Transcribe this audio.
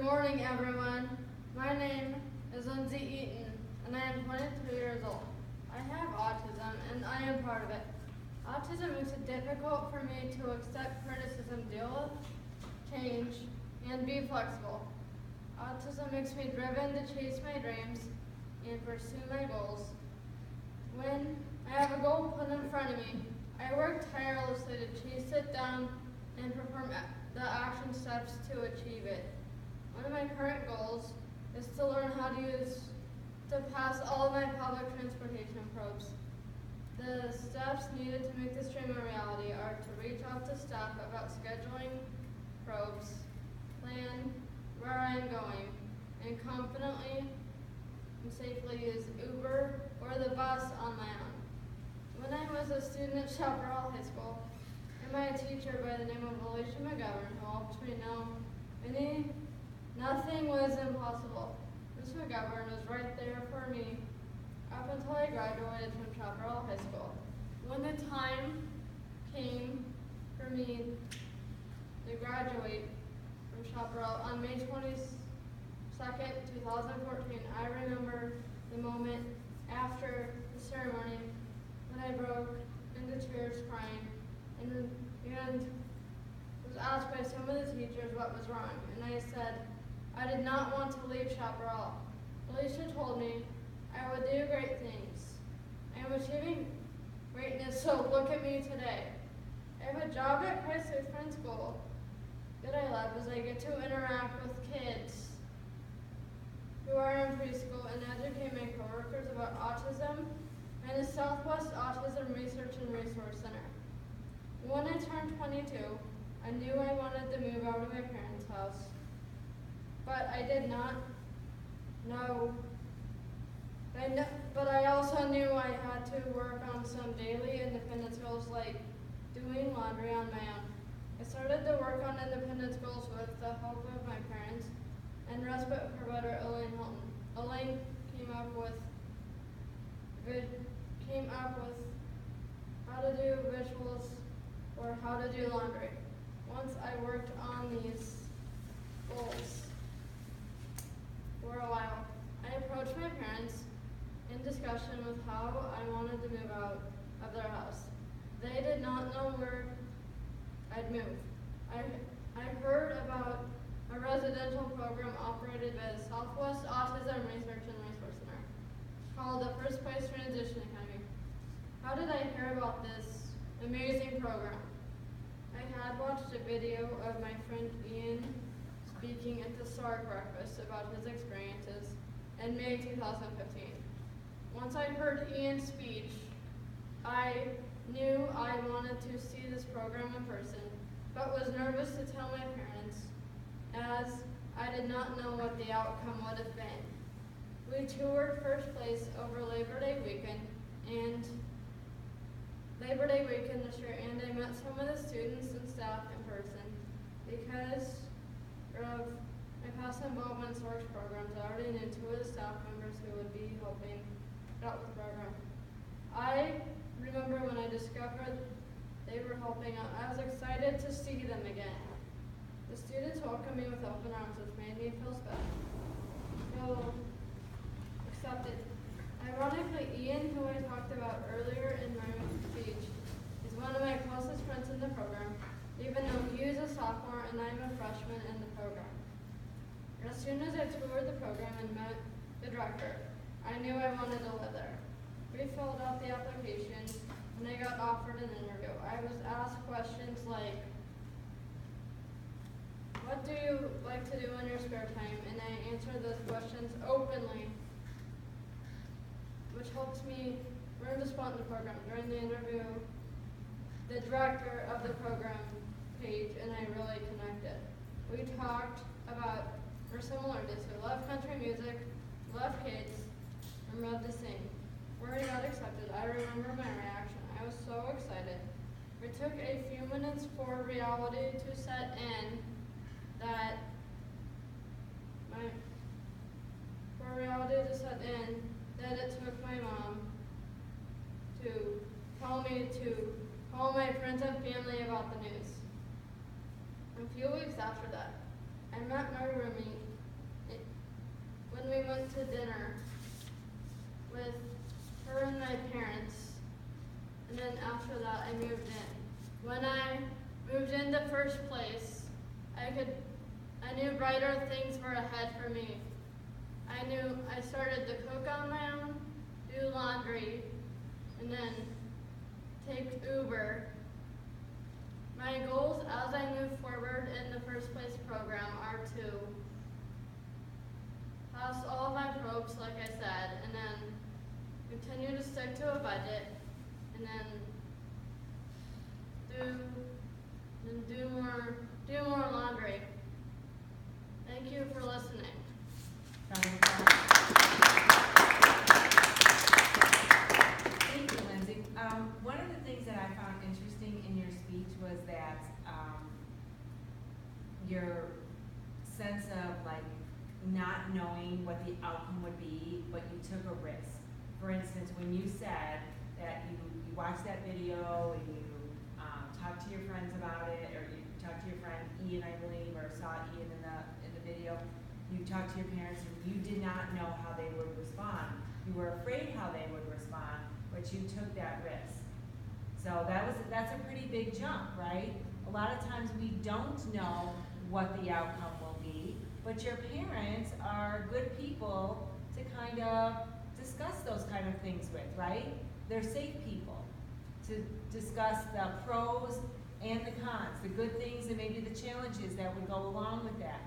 morning, everyone. My name is Lindsey Eaton, and I am 22 years old. I have autism, and I am part of it. Autism makes it difficult for me to accept criticism, deal with change, and be flexible. Autism makes me driven to chase my dreams and pursue my goals. When I have a goal put in front of me, I work tirelessly to chase it down and perform the action steps to achieve it. One of my current goals is to learn how to pass all of my public transportation probes. The steps needed to make this dream a reality are to reach out to staff about scheduling probes, plan where I am going, and confidently and safely use Uber or the bus on my own. When I was a student at Scottsdale High School, and my teacher by the name of Alicia McGovern, who helped me know nothing was impossible. Ms. McGovern was right there for me up until I graduated from Scottsdale High School. When the time came for me to graduate from Scottsdale on May 22nd, 2014, I remember the moment after the ceremony when I broke into tears crying and was asked by some of the teachers what was wrong, and I said I did not want to leave Chaparral. Alicia told me I would do great things. I am achieving greatness, so look at me today. I have a job at Christ Lutheran School that I love as I get to interact with kids who are in preschool and educate my coworkers about autism and the Southwest Autism Research and Resource Center. When I turned 22, I knew I wanted to move out of my parents' house, but I did not know. But I also knew I had to work on some daily independence goals like doing laundry on my own. I started to work on independence goals with the help of my parents and respite provider Elaine Hilton. Elaine came up with how to do visuals or how to do laundry. Once I worked on these goals for a while, I approached my parents in discussion with how I wanted to move out of their house. They did not know where I'd move. I heard about a residential program operated by the Southwest Autism Research and Resource Center called the First Place Transition Academy. How did I hear about this amazing program? I had watched a video of my friend Ian speaking at the SARRC breakfast about his experiences in May 2015. Once I heard Ian's speech, I knew I wanted to see this program in person, but was nervous to tell my parents as I did not know what the outcome would have been. We toured First Place over Labor Day weekend this year, and I met some of the students and staff in person. Because of my past involvement in SARRC programs, I already knew two of the staff members who would be helping out with the program. I remember when I discovered they were helping out, I was excited to see them again. The students welcomed me with open arms, which made me feel special, feel accepted. Ironically, Ian, who I talked about earlier in my speech, is one of my closest friends in the program, even though he is a sophomore and I'm a freshman in the program. As soon as I toured the program and met the director, I knew I wanted to live there. We filled out the application and I got offered an interview. I was asked questions like, what do you like to do in your spare time? And I answered those questions openly, which helps me learn to spot in the program. During the interview, the director of the program, Paige, and I really connected. We talked about our similarities. We love country music, love kids, and love to sing. Where I got accepted, I remember my reaction. I was so excited. It took a few minutes for reality to set in that it took my mom to tell me to call my friends and family about the news. A few weeks after that, I met my roommate first place, I knew brighter things were ahead for me. I knew I started to cook on my own, do laundry, and then take Uber. My goals as I move forward in the First Place program are to pass all of my probes, like I said, and then continue to stick to a budget, and then do more laundry. Thank you for listening. Thank you, Lindsay. One of the things that I found interesting in your speech was that your sense of like not knowing what the outcome would be, but you took a risk. For instance, when you said that you watched that video and you talked to your friends about it, or you talked to your friend Ian, I believe, or saw Ian in the video, you talked to your parents and you did not know how they would respond. You were afraid how they would respond, but you took that risk. So that's a pretty big jump, right? A lot of times we don't know what the outcome will be, but your parents are good people to kind of discuss those kind of things with, right? They're safe people to discuss the pros and the cons, the good things and maybe the challenges that would go along with that.